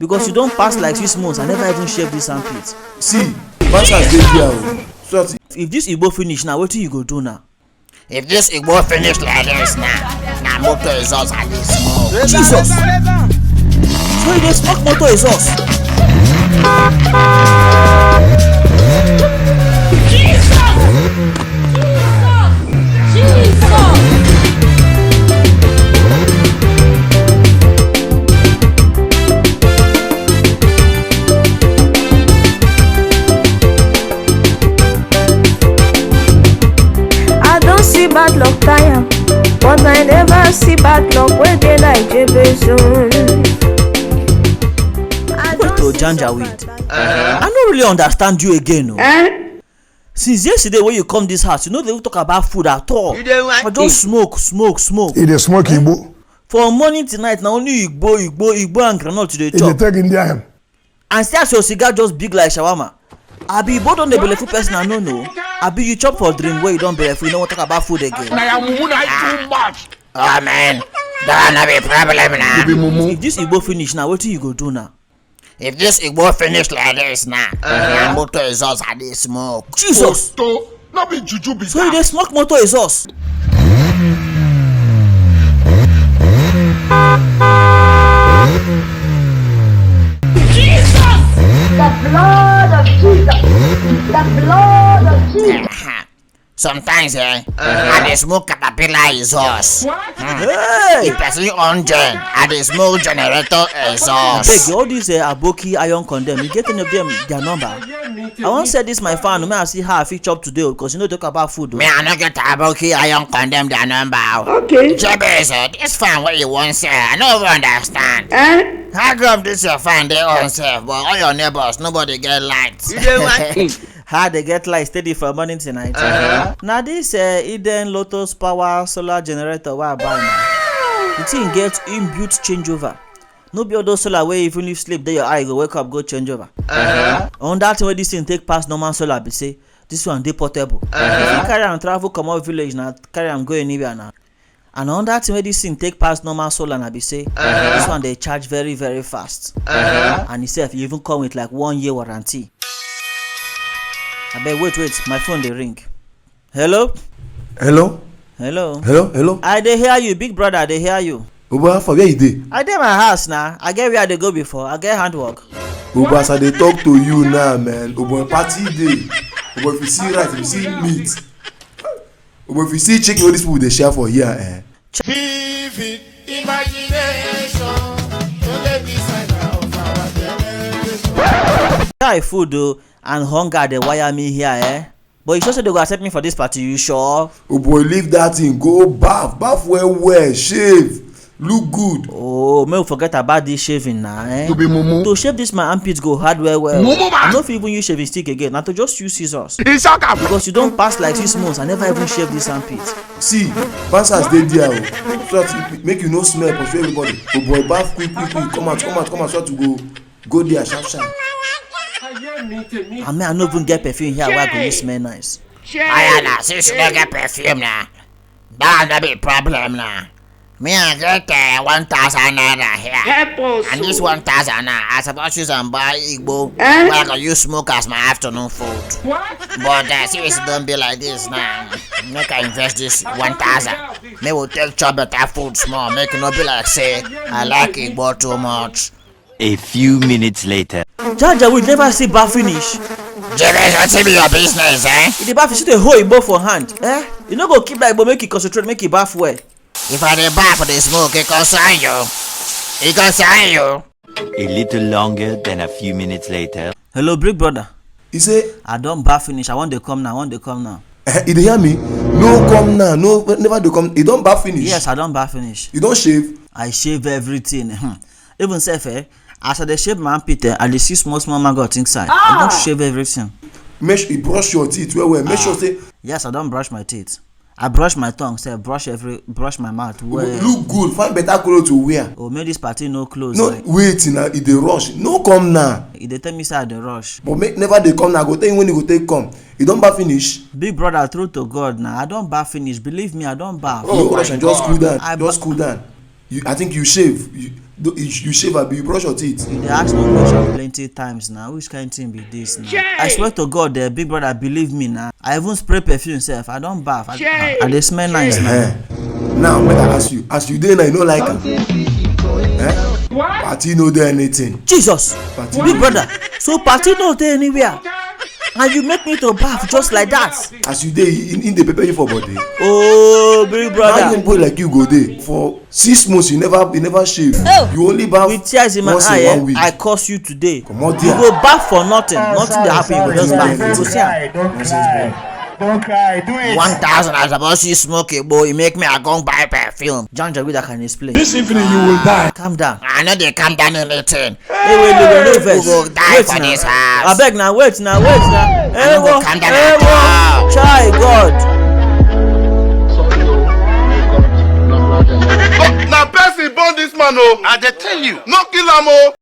Because you don't pass like 6 months, I never even shave this armpit. See, pastors dey there. If this Igbo finish now, what do you go do now? If this Igbo finish like this now motor exhaust and dey smoke. Jesus! So you dey smoke motor exhaust? Bad luck tire, but I never see bad luck wey dey like Jabez own. Wait to Janjaweed. I no really understand you again. Since yesterday when you come this house, you know they don't talk about food at all. I just smoke. It is smoke Igbo. From morning to night, now only Igbo and groundnut to the chop. It take Indian. And still your cigar just big like shawarma. Abi you both on the belleful person I no. Abi you chop for dream where you don't belleful, you don't want to talk about food again. Too much. Oh man, that not be problem now. If this Igbo finish now, what do you go do now? If this Igbo finish like this now motor exhaust and dey smoke. Jesus! Not be juju be. So you dey smoke motor exhaust? The blood of Jesus. The blood of Jesus. Sometimes I dey smoke caterpillar exhaust. Hey! If person on gen, I dey smoke generator exhaust. Beg all these aboki iron condemn, you get any of them their number? I wan say this my fan, may I see how I fit chop today because you know talk about food. Me I no get aboki iron condemn their number. Okay. Jabez, this fan what you want say, I no even understand. How come this your fan dey on sef, but all your neighbors nobody get lights? How they get light steady from morning to night. Now this Eden Lotus Power solar generator wey I buy now, the thing get inbuilt changeover. No be all those solar wey even if sleep dey your eye go wake up go change over. On that thing wey this thing take pass normal solar be say this one dey portable. If you carry am travel comot village na carry am go anywhere now. And on that thing wey this thing take pass normal solar na be say this one dey charge very very fast. And itself you even come with like 1 year warranty. Abeg wait, my phone dey ring. Hello? I dey hear you, big brother, I dey hear you. Oba, for where you dey? I dey my house now. I get where I dey go before. I get handwork. Oba, as I dey talk to you now, man. Oba, party day. Oba, if you see rice, if you see meat. Oba, if you see chicken, all these people dey share for here, Vivid imagination to the designer of our generation. Try food though, and hunger dey wire me here, But you sure say they go accept me for this party, you sure? Oh boy, leave that thing, go bath well, shave, look good. Oh, may we forget about this shaving now, To be mumu. To shave this my armpits go hard well. Mumu, man. I no fit even use shaving stick again, na to just use scissors. Because you don pass like 6 months, I never even shave this armpit. See, pastors dey there so that make you no smell pursue everybody. Oh boy, bath quick, come out so to go there sharp. I mean, I no even get perfume here where I go use smell nice. Ayana, since you don't get perfume now, that no be problem now. Me I get 1,000 naira here, and this 1,000 now I suppose use and buy Igbo, where I can use smoke as my afternoon food. But seriously don't be like this now. Make I invest this 1,000. May we take chop better food small. Make it not be like say I like Igbo too much. A few minutes later. Jaja, we never see bar finish. Jabez, what's be your business, If the bar finish, you hold Igbo for hand, You no go keep that Igbo, make it concentrate, make it bath well. If I dey buy for the smoke, it concern you. It concern you. A little longer than a few minutes later. Hello, big brother. You say, I don bar finish. I want to come now. you dey hear me? No come now, no, never dey come. You don bath finish? Yes, I don bar finish. You don shave? I shave everything. Even self, as I dey shave my armpit, I dey see small maggot inside. I don shave everything. Make sure you brush your teeth well. Make sure say. Yes, I don brush my teeth. I brush my tongue, brush my mouth well. Look good, find better clothes to wear. Oh, make this party no close. No, wait now, e dey rush. No come now. E dey tell me say I dey rush. But never dey come now. Go tell you when you go take come. You don bath finish? Big brother, true to God now. I don bath finish. Believe me, I don bath. No rush and just cool down. Just cool down. I think you shave. You shave abi you brush your teeth. You dey ask me question plenty times now. Which kind thing be this now? I swear to God, big brother, believe me now. I even spray perfume sef. I don baff. I dey smell nice now. Now make I ask you, as you dey now you no like am? Party no dey anything. Jesus, big brother. So party no dey anywhere. And you make me to baff just like that. As you dey in dey prepare you for body. Oh, big brother. How boy like you go dey for 6 months you never shave. You only baff with tears in my eye. I curse you today. You go baff for nothing. Nothing dey happen. You go just baff. You go see am. Don't cry, do it. 1,000 I suppose you smoke it, boy. You make me go buy perfume. John Jawida can explain. This evening you will die. Calm down. I know they calm down anything. Hey, wait, no vex. You go die for this house. Abeg now, wait now. I no go calm down at all. Chai God. Now person born this man, oh. I dey tell you. No kill am, oh.